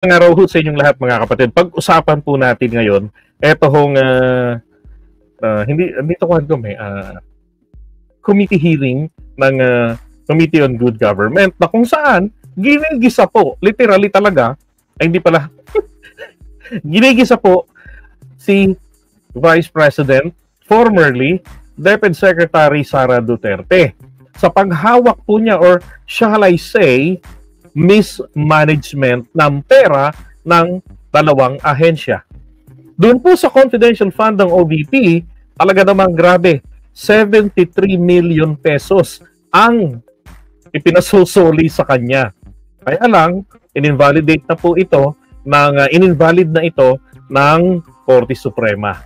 Magandang araw ho sa inyong lahat mga kapatid. Pag-usapan po natin ngayon, eto hong committee hearing ng Committee on Good Government na kung saan ginigisa po, literally talaga, ay hindi pala, ginigisa po si Vice President, formerly DepEd Secretary Sara Duterte sa paghawak po niya, or shall I say, mismanagement ng pera ng dalawang ahensya. Doon po sa confidential fund ng OVP, talaga namang grabe, 73 million pesos ang ipinasusuli sa kanya. Kaya lang, ininvalid na ito ng Korte Suprema.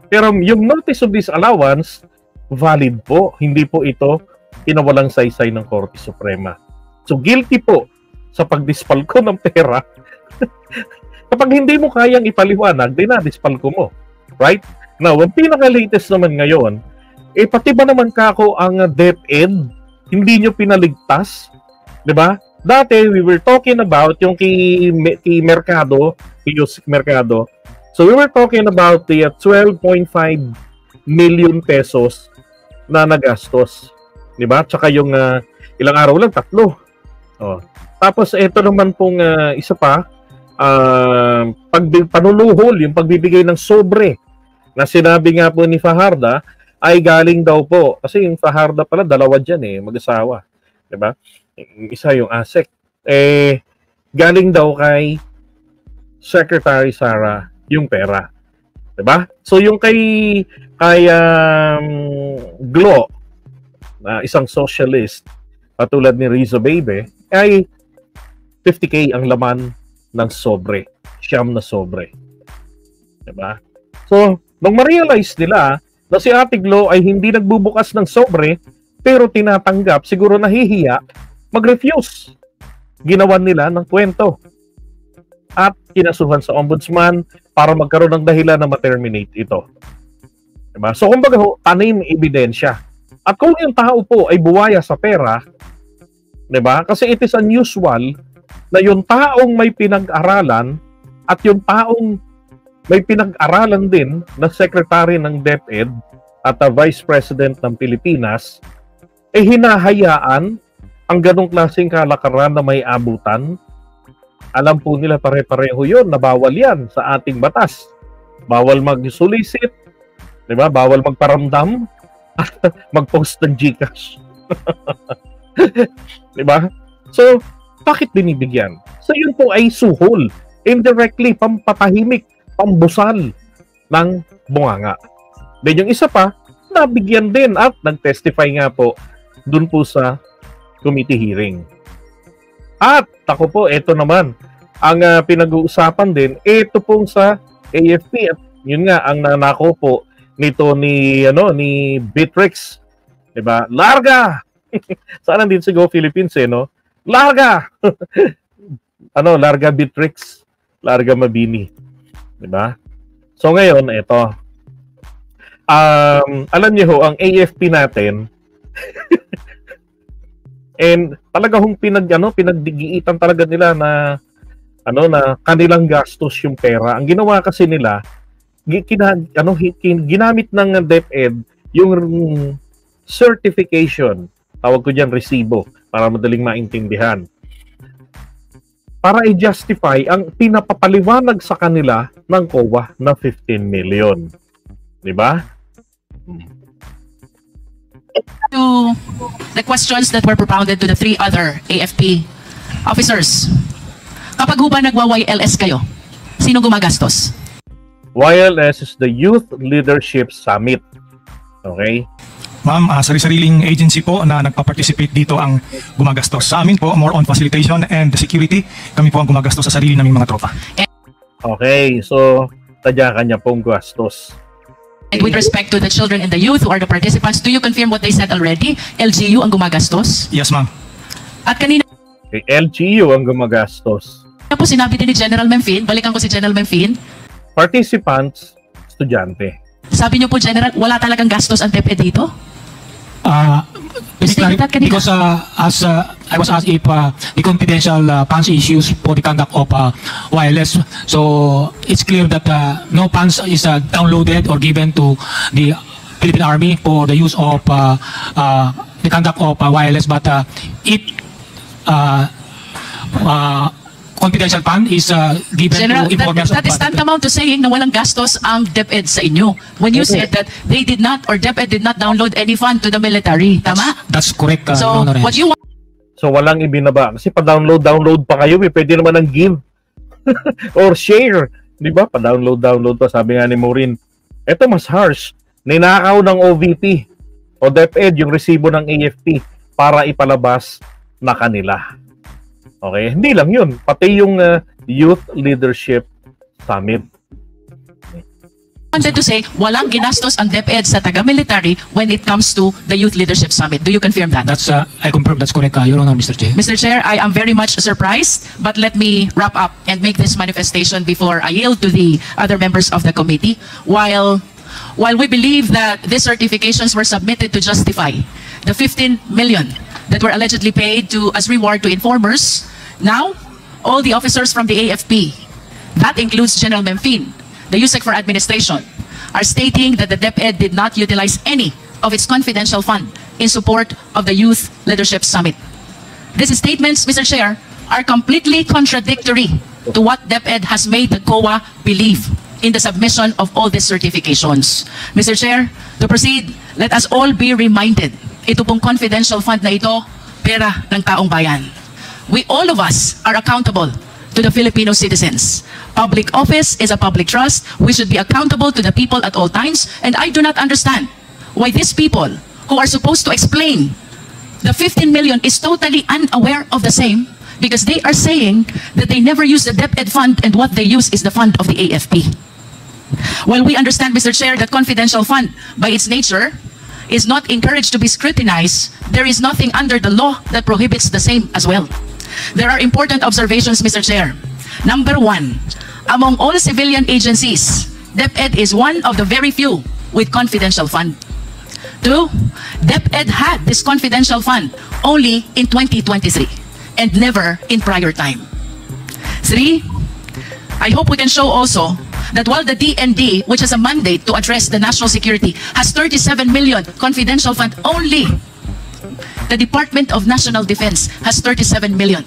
Pero yung notice of disallowance, valid po. Hindi po ito pinawalang saysay ng Korte Suprema. So guilty po sa pagdispalko ng pera. Kapag hindi mo kayang ipaliwanag, dinadispalko mo. Right? Now, ang pinaka-latest naman ngayon, pati ba naman kako ang DepEd, hindi nyo pinaligtas? Diba? Dati, we were talking about yung kay Mercado, Yusek Mercado. So we were talking about the 12.5 million pesos na nagastos. Diba? Tsaka yung ilang araw lang, 3. Oh. Tapos ito naman pong isa pa, panuluhol, yung pagbibigay ng sobre na sinabi nga po ni Fajarda ay galing daw po, kasi yung Fajarda pala dalawa dyan mag-asawa, diba? Isa yung ASEC, galing daw kay Secretary Sara yung pera, diba? So yung kay Glo, isang socialist katulad ni Rizzo Baby, ay 50K ang laman ng sobre. Siyam na sobre. Diba? So, nung ma-realize nila na si Ate Glo ay hindi nagbubukas ng sobre, pero tinatanggap, siguro nahihiya, mag-refuse. Ginawan nila ng kwento. At kinasuhan sa ombudsman para magkaroon ng dahilan na ma-terminate ito. Diba? So, kumbaga, tanim ebidensya. At kung yung tao po ay buwaya sa pera, diba? Kasi it is unusual na yung taong may pinag-aralan at yung taong may pinag-aralan din na secretary ng DepEd at Vice President ng Pilipinas hinahayaan ang ganong klaseng kalakaran na may abutan. Alam po nila pare-pareho yun na bawal yan sa ating batas. Bawal mag-solicit, diba? Bawal magparamdam at mag-post ng GCash. Diba? So, bakit binibigyan? So, yun po ay suhol. Indirectly, pampatahimik, pambusal ng bunganga. Then yung isa pa, nabigyan din at nag-testify nga po dun po sa committee hearing. At, ako po, ito naman, ang pinag-uusapan din, ito pong sa AFP. At yun nga, ang nanako po nito ni Bitrix. Diba? Larga! Sana din si Go Philippines no? Larga! Larga Bitrix, Larga Mabini. Diba? So ngayon, ito. Alam niyo ho, ang AFP natin, and talaga hong pinagdigiitan talaga nila na kanilang gastos yung pera. Ang ginawa kasi nila, ginamit ng DepEd yung certification, tawag ko dyan resibo, para madaling maintindihan, para i-justify ang pinapapaliwanag sa kanila ng COA na 15 million. Diba? To the questions that were propounded to the 3 other AFP officers, kapag ho ba nagwa-YLS kayo, sino gumagastos? YLS is the Youth Leadership Summit. Okay? Ma'am, sari-sariling agency po na nagpa-participate dito ang gumagastos. Sa amin po, more on facilitation and security. Kami po ang gumagastos sa sarili naming mga tropa. Okay, so tadya kanya pong gastos. And with respect to the children and the youth who are the participants, do you confirm what they said already? LGU ang gumagastos? Yes, ma'am. At kanina Okay, LGU ang gumagastos. po sinabi din ni General Memfin, balikan ko si General Memfin. Participants, estudyante. Sabi niyo po, General, wala talagang gastos ang DepEd dito? Because as I was asked if the confidential funds is used for the conduct of wireless. So it's clear that no funds is downloaded or given to the Philippine Army for the use of the conduct of wireless, but confidential fund is given General, to informers that is tantamount to saying na walang gastos ang DepEd sa inyo. When you said that they did not, or DepEd did not download any fund to the military. Tama? That's correct. So, what you want So walang ibinaba. Kasi pa-download pa kayo, pwede naman ng give. Or share. Di ba? Pa-download pa. Sabi nga ni Maureen, eto mas harsh. Ninakaw ng OVP o DepEd yung resibo ng AFP para ipalabas na kanila. Okay? Hindi lang yun. Pati yung Youth Leadership Summit. wanted to say, walang ginastos ang DepEd sa taga-military when it comes to the Youth Leadership Summit. Do you confirm that? That's I confirm that's correct, Your Honor, Mr. Chair. Mr. Chair, I am very much surprised, but let me wrap up and make this manifestation before I yield to the other members of the committee. While we believe that these certifications were submitted to justify the 15 million that were allegedly paid as reward to informers, now all the officers from the AFP, that includes General Memphine, the USEC for Administration, are stating that the DepEd did not utilize any of its confidential fund in support of the Youth Leadership Summit. These statements, Mr. Chair, are completely contradictory to what DepEd has made the COA believe in the submission of all these certifications. Mr. Chair, to proceed, let us all be reminded, ito pong confidential fund na ito, pera ng taong bayan. We, all of us, are accountable to the Filipino citizens. Public office is a public trust. We should be accountable to the people at all times. And I do not understand why these people who are supposed to explain the 15 million is totally unaware of the same, because they are saying that they never use the DepEd fund and what they use is the fund of the AFP. While we understand, Mr. Chair, that confidential fund by its nature is not encouraged to be scrutinized, there is nothing under the law that prohibits the same as well. There are important observations, Mr. Chair. Number one, among all civilian agencies, DepEd is one of the very few with confidential fund. Two, DepEd had this confidential fund only in 2023 and never in prior time. Three, I hope we can show also that while the DND, which has a mandate to address the national security, has 37 million confidential fund only, the Department of National Defense has 37 million.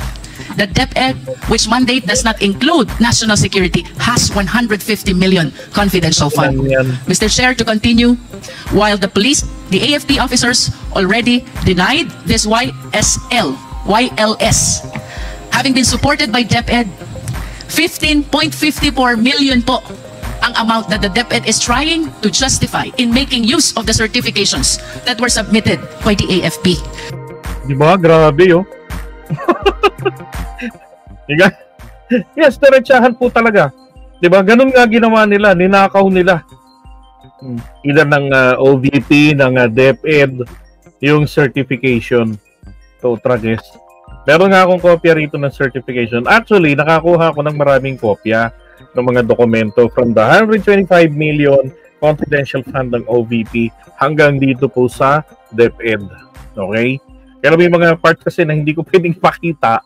The DepEd, which mandate does not include national security, has 150 million confidential fund. Mr. Chair, to continue, while the police, the AFP officers already denied this YLS, having been supported by DepEd, 15.54 million po ang amount that the DepEd is trying to justify in making use of the certifications that were submitted by the AFP. Di ba? Grabe, oh. Yes, diretsahan po talaga. Di ba? Ganun nga ginawa nila, ninakaw nila. Either ng OVP, ng DepEd, yung certification. So, tragis. Meron nga akong kopya rito ng certification. Actually, nakakuha ako ng maraming kopya ng mga dokumento from the 125 million confidential fund ng OVP hanggang dito po sa DepEd. Okay? Kaya may mga parts kasi na hindi ko pwedeng pakita.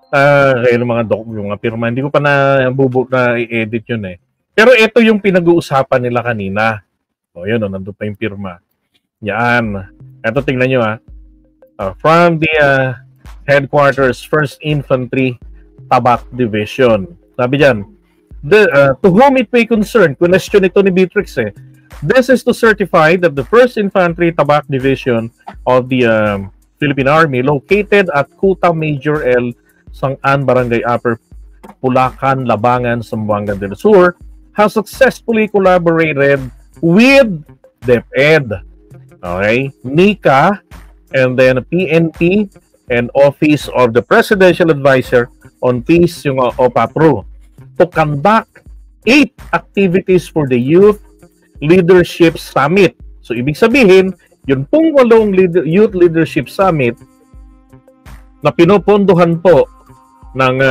Kaya ng mga pirma, hindi ko pa na-edit yun eh. Pero ito yung pinag-uusapan nila kanina. O yun, nandun pa yung pirma. Yan. Ito, tingnan nyo from the Headquarters, 1st Infantry Tabak Division. Sabi dyan, to whom it may concern, question ito ni Beatrix eh. This is to certify that the 1st Infantry Tabak Division of the Philippine Army, located at Kuta Major L, Sang'an, Barangay Upper Pulacan, Labangan, Zamboanga del Sur, has successfully collaborated with DepEd, okay, NICA, and then PNP, and Office of the Presidential Advisor on Peace, yung OPAPRO, to conduct 8 activities for the Youth Leadership Summit. So, ibig sabihin, yung pong 8 Youth Leadership Summit na pinopondohan po ng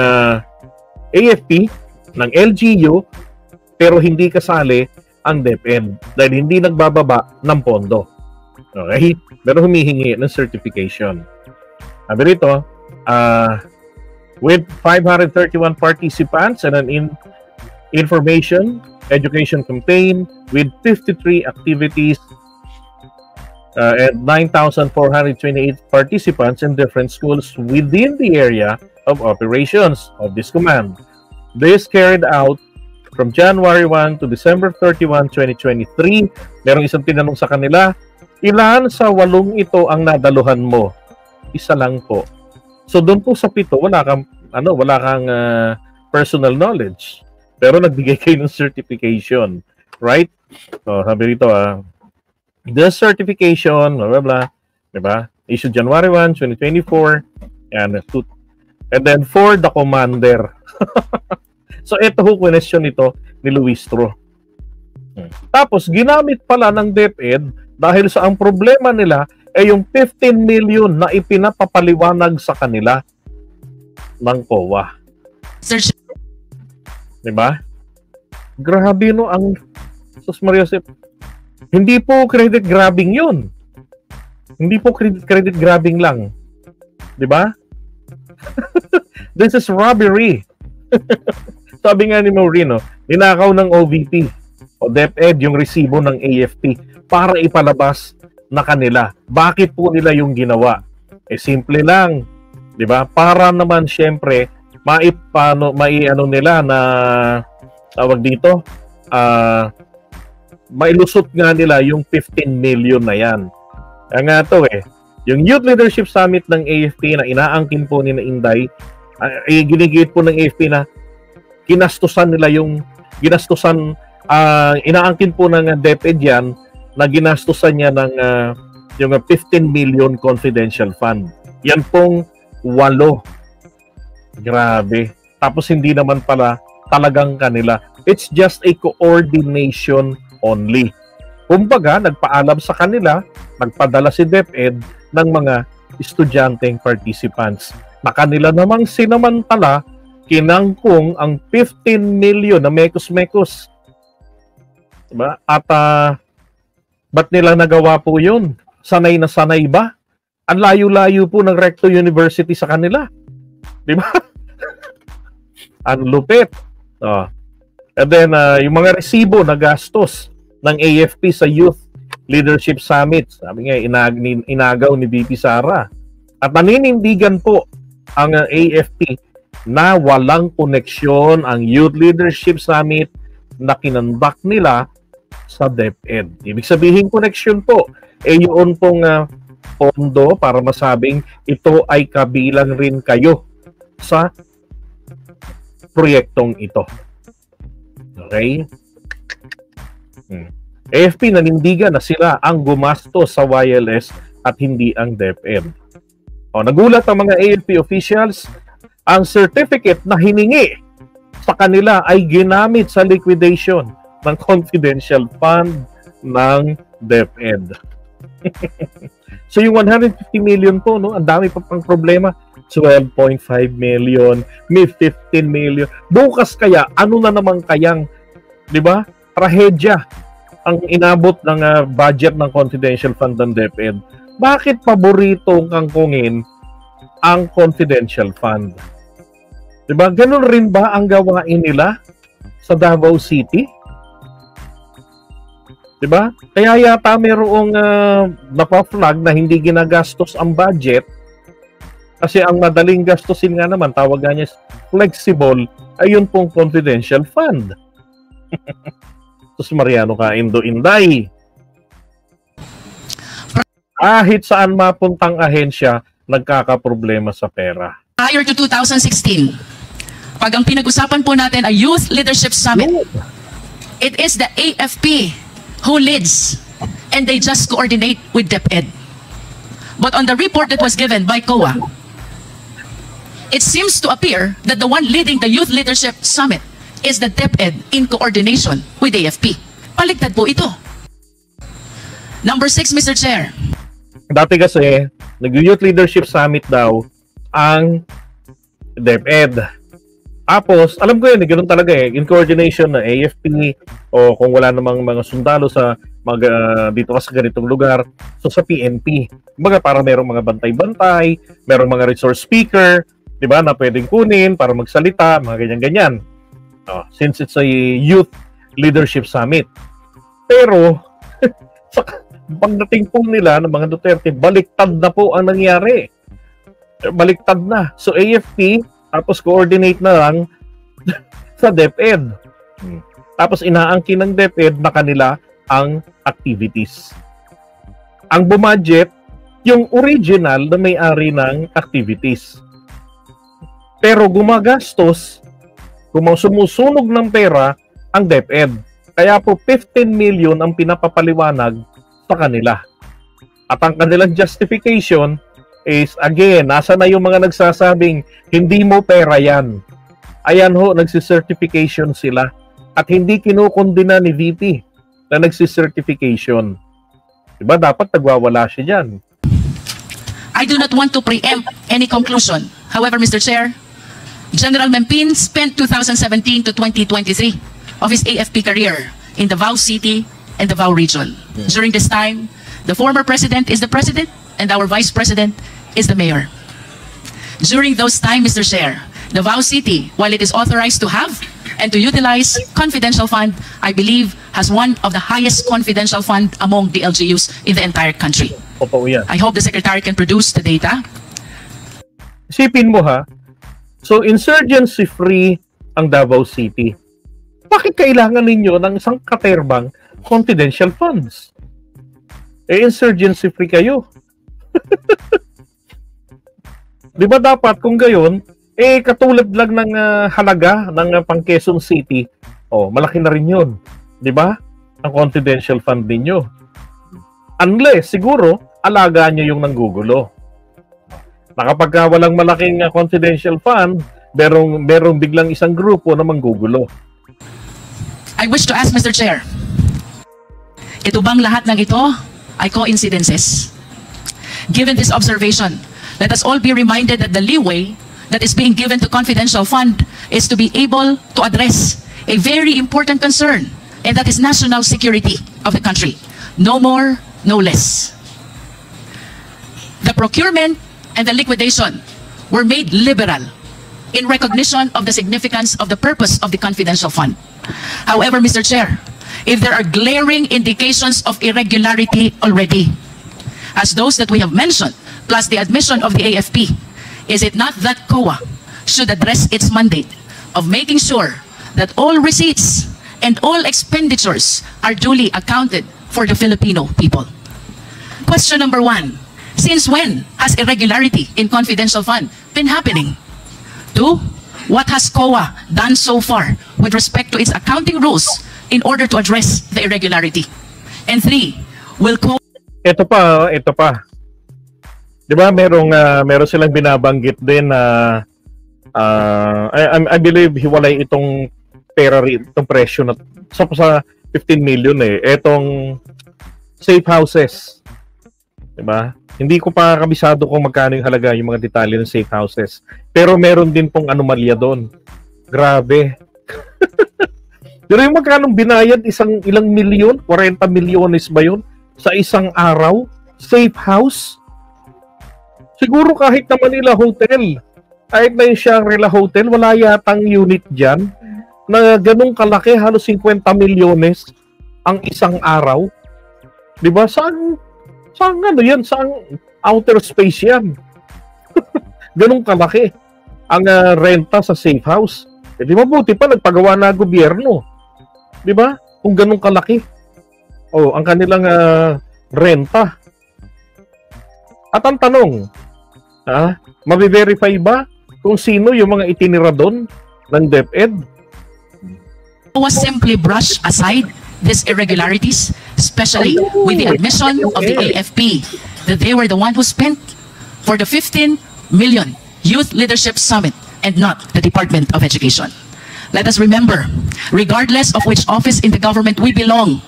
AFP, ng LGU, pero hindi kasali ang DepEd dahil hindi nagbababa ng pondo. Okay? Pero humihingi ng certification. Sabi rito, with 531 participants and an information education campaign with 53 activities and 9,428 participants in different schools within the area of operations of this command. This carried out from January 1 to December 31, 2023. Merong isang tinanong sa kanila, ilan sa 8 ito ang nadaluhan mo? Isa lang po. So doon po sa 7, wala kang personal knowledge. Pero nagbigay kayo ng certification, right? So sabi rito the certification, blah blah blah, diba? Issued January 1, 2024, and then for the commander. So ito ho question ito ni Luistro. Tapos ginamit pala ng DepEd dahil sa ang problema nila ay yung 15 million na ipinapapaliwanag sa kanila ng COA. Sir, diba? Grabe no ang Sus Maria Josep. Hindi po credit grabbing yun. Hindi po credit grabbing lang. Diba? This is robbery. Sabi nga ni Maurino, ninakaw ng OVP o DepEd yung resibo ng AFP para ipalabas na kanila. Bakit po nila yung ginawa? Simple lang. Diba? Para naman syempre maiano nila na tawag dito mailusot nga nila yung 15 million na yan. Kaya nga to yung Youth Leadership Summit ng AFP na inaangkin po ni Inday, ginigit po ng AFP na ginastusan nila yung inaangkin po ng DepEd yan na ginastusan niya ng yung 15 million confidential fund. Yan pong 8. Grabe. Tapos hindi naman pala talagang kanila. It's just a coordination only. Kumbaga, nagpaalam sa kanila, nagpadala si DepEd ng mga estudyanteng participants na kanila namang sinamantala kinangkong ang 15 million na mekos-mekos. Diba? At ba't nila nagawa po yun? Sanay na sanay ba? Ang layo-layo po ng Recto University sa kanila. Diba? Ang lupit. And then, yung mga resibo na gastos ng AFP sa Youth Leadership Summit. Sabi nga, inagaw ni BP Sara. At naninindigan po ang AFP na walang koneksyon ang Youth Leadership Summit na kinandak nila sa DepEd. Ibig sabihin koneksyon po. Yun pong pondo para masabing ito ay kabilang rin kayo sa proyektong ito. Okay? AFP nanindigan na sila ang gumastos sa YLS at hindi ang DepEd. Nagulat ang mga AFP officials, ang certificate na hiningi sa kanila ay ginamit sa liquidation ng confidential fund ng DepEd. So yung 150 million po, no, ang dami pa pang problema. 12.5 million, may 15 million. Bukas kaya, ano na naman kayang, di ba, trahedya ang inabot ng budget ng confidential fund ng DepEd. Bakit paboritong kangkungin ang confidential fund? Di ba, ganun rin ba ang gawain nila sa Davao City? Di ba? Kaya yata mayroong napaflag na hindi ginagastos ang budget kasi ang madaling gastusin nga naman, tawag niya flexible, ay yun pong confidential fund. Sus Mariano ka, Inday. Kahit saan mapuntang ahensya, nagkakaproblema sa pera. Prior to 2016, pag ang pinag-usapan po natin ay Youth Leadership Summit, it is the AFP who leads and they just coordinate with DepEd. But on the report that was given by COA, it seems to appear that the one leading the Youth Leadership Summit is the DepEd in coordination with AFP. Paligtad po ito. Number 6, Mr. Chair. Dati kasi, nag-Youth Leadership Summit daw ang DepEd. Tapos, alam ko yun, ganun talaga in coordination na AFP o kung wala namang mga sundalo sa dito ka sa ganitong lugar, so sa PNP. Kumbaga, para merong mga bantay-bantay, merong mga resource speaker, di ba, na pwedeng kunin para magsalita, mga ganyan-ganyan. Since it's a youth leadership summit. Pero, pagdating po nila ng mga Duterte, baliktad na po ang nangyari. Baliktad na. So, AFP, tapos coordinate na lang sa DepEd. Tapos inaangkin ng DepEd na kanila ang activities. Ang bumudget, yung original na may-ari ng activities. Pero gumagastos, sumusunog ng pera ang DepEd. Kaya po 15 million ang pinapapaliwanag sa kanila. At ang kanilang justification is, again, nasa na yung mga nagsasabing hindi mo pera yan. Ayan ho, nagsicertification sila. At hindi kinukundina ni VP na nagsicertification. Diba? Dapat nagwawala siya dyan. I do not want to preempt any conclusion. However, Mr. Chair, General Mempin spent 2017 to 2023 of his AFP career in Davao City and Davao Region. During this time, the former president is the president and our vice president is the mayor. During those times, Mr. Chair, Davao City, while it is authorized to have and to utilize confidential fund, I believe has one of the highest confidential fund among the LGUs in the entire country. Totoo yan. I hope the Secretary can produce the data. Isipin mo ha, so insurgency-free ang Davao City. Bakit kailangan ninyo ng isang katerbang confidential funds? Insurgency-free kayo. Di ba dapat kung gayon, katulad lang ng halaga ng pang Quezon City, malaki na rin yun. Di ba? Ang confidential fund ninyo. Unless, siguro, alaga nyo yung nanggugulo. Nakapagka walang malaking confidential fund, merong biglang isang grupo na manggugulo. I wish to ask Mr. Chair, ito bang lahat ng ito ay coincidences? Given this observation, let us all be reminded that the leeway that is being given to confidential fund is to be able to address a very important concern, and that is national security of the country. No more, no less. The procurement and the liquidation were made liberal in recognition of the significance of the purpose of the confidential fund. However, Mr. Chair, if there are glaring indications of irregularity already, as those that we have mentioned, plus the admission of the AFP, is it not that COA should address its mandate of making sure that all receipts and all expenditures are duly accounted for the Filipino people? Question number 1. Since when has irregularity in confidential fund been happening? 2. What has COA done so far with respect to its accounting rules in order to address the irregularity? And 3. Will COA... Ito pa. Di ba meron silang binabanggit din na I believe hiwalay itong pera rin, itong presyo na sa 15 million Etong safe houses. Di ba? Hindi ko pa kabisado kung magkano yung halaga yung mga detalye ng safe houses. Pero meron din pong anomalya doon. Grabe. Pero yung magkano binayad, ilang milyon? 40 milyones ba yun? Sa isang araw? Safe house? Siguro kahit na Manila Hotel, kahit na yung Shangri-La Hotel, wala yatang unit dyan na ganung kalaki, halos 50 milyones ang isang araw. Diba? Saan yan? Saan outer space yan? Ganung kalaki ang renta sa safe house. Di mabuti pa, nagpagawa na gobyerno. Diba? Kung ganung kalaki. Ang kanilang renta. At ang tanong, mabiverify ba kung sino yung mga itinira doon ng DepEd? Was simply brush aside these irregularities, especially with the admission of the AFP, that they were the one who spent for the 15 million Youth Leadership Summit and not the Department of Education. Let us remember, regardless of which office in the government we belong,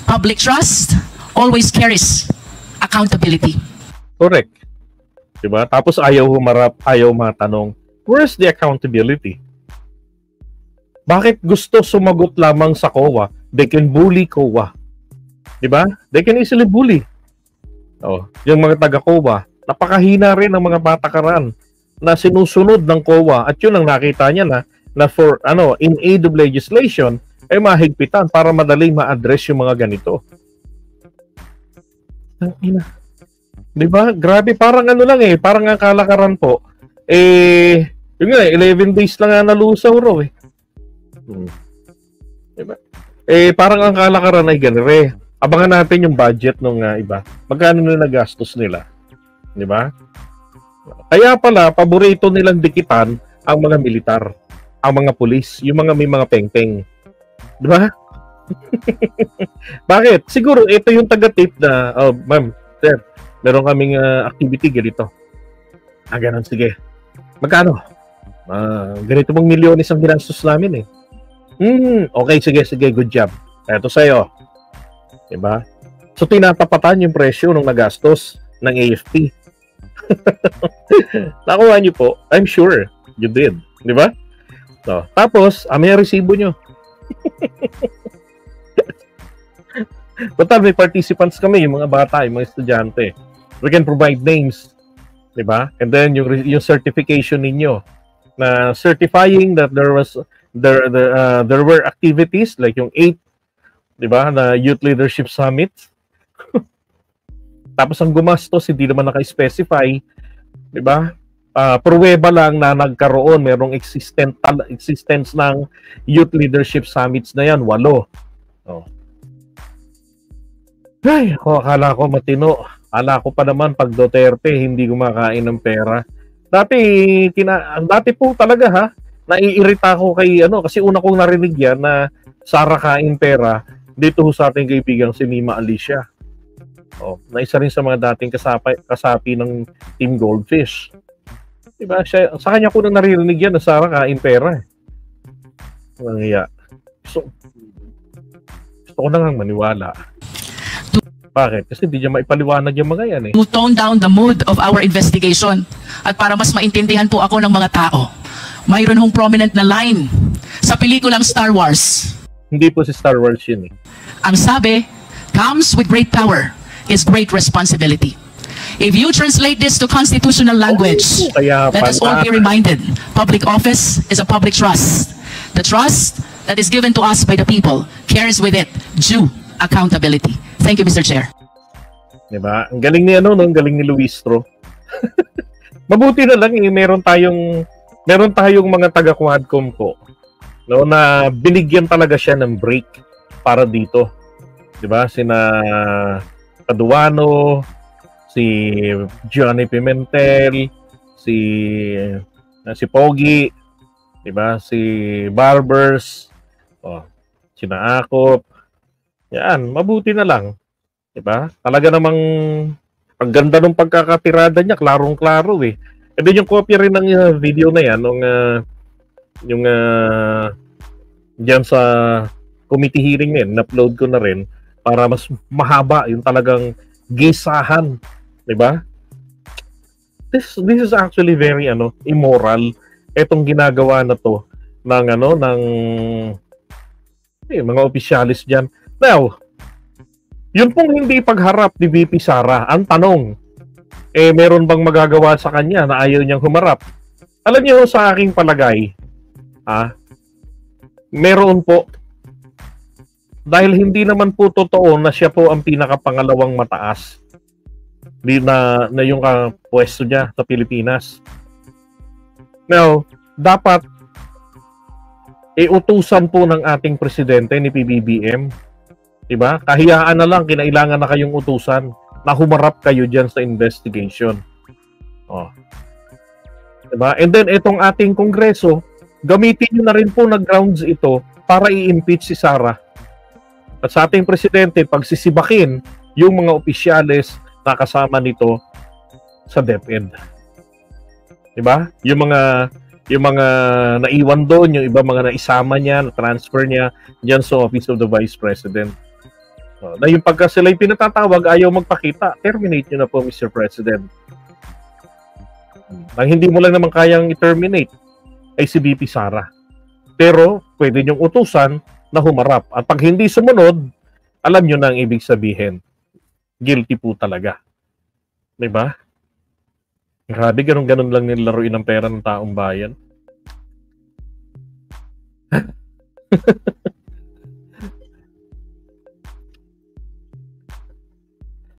public trust always carries accountability. Correct. Diba? Tapos ayaw humarap, ayaw matanong, where's the accountability? Bakit gusto sumagot lamang sa COA? They can bully COA. Diba? They can easily bully. Oh, yung mga taga-COA, napakahina rin ng mga patakaran na sinusunod ng COA at yun ang nakita niya na for in aid of legislation ay mahigpitan para madaling ma-address yung mga ganito. Diba? Grabe, parang lang parang ang kalakaran po. Yun nga 11 days lang nga nalusaw raw Diba? Parang ang kalakaran ay ganire. Abangan natin yung budget ng iba. Magkano na nagastos nila. Diba? Kaya pala, paborito nilang dikitan ang mga militar, ang mga pulis, yung mga may mga peng-peng. Diba? Bakit? Siguro, ito yung taga-tip na, ma'am, sir, meron kaming activity ganito. Ganun, sige. Magkano? Ganito mong milyones ang ginastos namin okay, sige, good job. Eto sa'yo. Diba? So, tinatapatan yung presyo ng nagastos ng AFP. Nakuha nyo po. I'm sure you did. Diba? So, tapos, may resibo nyo. Total, may participants kami, yung mga bata, yung mga estudyante. We can provide names. Diba? And then, yung certification ninyo na certifying that there were activities like yung 8 diba, na Youth Leadership Summit. Tapos ang gumastos, hindi naman naka-specify. Diba? Pruweba lang na nagkaroon, merong existence ng Youth Leadership Summits na yan, 8. Ay, akala ko matino. Akala ko pa naman pag Duterte, hindi kumakain ng pera. Dati po talaga naiirita ko kay kasi una kong narinig yan na Sara kain pera dito sa ating kaibigang si Mima Alicia. Na isa rin sa mga dating kasapi ng Team Goldfish. Diba? Sa kanya ko nang naririnig yan na Sara kain pera. Gusto ko na nga maniwala. Bakit? Kasi hindi niya maipaliwanag yung mga yan To tone down the mood of our investigation at para mas maintindihan po ako ng mga tao. Mayroon hong prominent na line sa pelikulang Star Wars. Hindi po si Star Wars yun Ang sabi, comes with great power is great responsibility. If you translate this to constitutional language, let us all be reminded, public office is a public trust. The trust that is given to us by the people carries with it due accountability. Thank you, Mr. Chair. Diba? Ang galing ni ang galing ni Luistro. Mabuti na lang meron tayong mga taga-Quadcom po. Na binigyan talaga siya ng break para dito. 'Di ba? Sina Paduano, si Johnny Pimentel, si Pogi, 'di ba? Si Barbers, sina Akop. Yan, mabuti na lang. 'Di ba? Talaga namang ang ganda ng pagkakatirada niya, klarong-klaro And then yung copy rin ng video na yan yung diyan sa committee hearing na upload ko na rin para mas mahaba yung talagang gisahan, 'di ba? This is actually very immoral etong ginagawa na to ng mga opisyalis diyan. Now, yun pong hindi pagharap ni VP Sara, ang tanong, meron bang magagawa sa kanya na ayaw niyang humarap? Alam niyo sa aking palagay, meron po. Dahil hindi naman po totoo na siya po ang pinakapangalawang mataas na yung pwesto niya sa Pilipinas. Now, dapat utusan po ng ating presidente ni PBBM. Diba? Kahiyaan na lang, kinailangan na kayong utusan na humarap kayo dyan sa investigation. Diba? And then, itong ating kongreso, gamitin nyo na rin po na grounds ito para i-impeach si Sara. At sa ating presidente, pagsisibakin yung mga opisyales na kasama nito sa DepEd. Diba? Yung mga naiwan doon, yung iba mga naisama niya, na-transfer niya dyan sa Office of the Vice President. Na yung pagka sila'y pinatatawag, ayaw magpakita, terminate nyo na po, Mr. President. Ang hindi mo lang naman kayang i-terminate ay si VP Sara. Pero pwede niyong utusan na humarap. At pag hindi sumunod, alam niyo na ang ibig sabihin. Guilty po talaga. Diba? Grabe, ganun-ganun lang nilaruin ang pera ng taong bayan.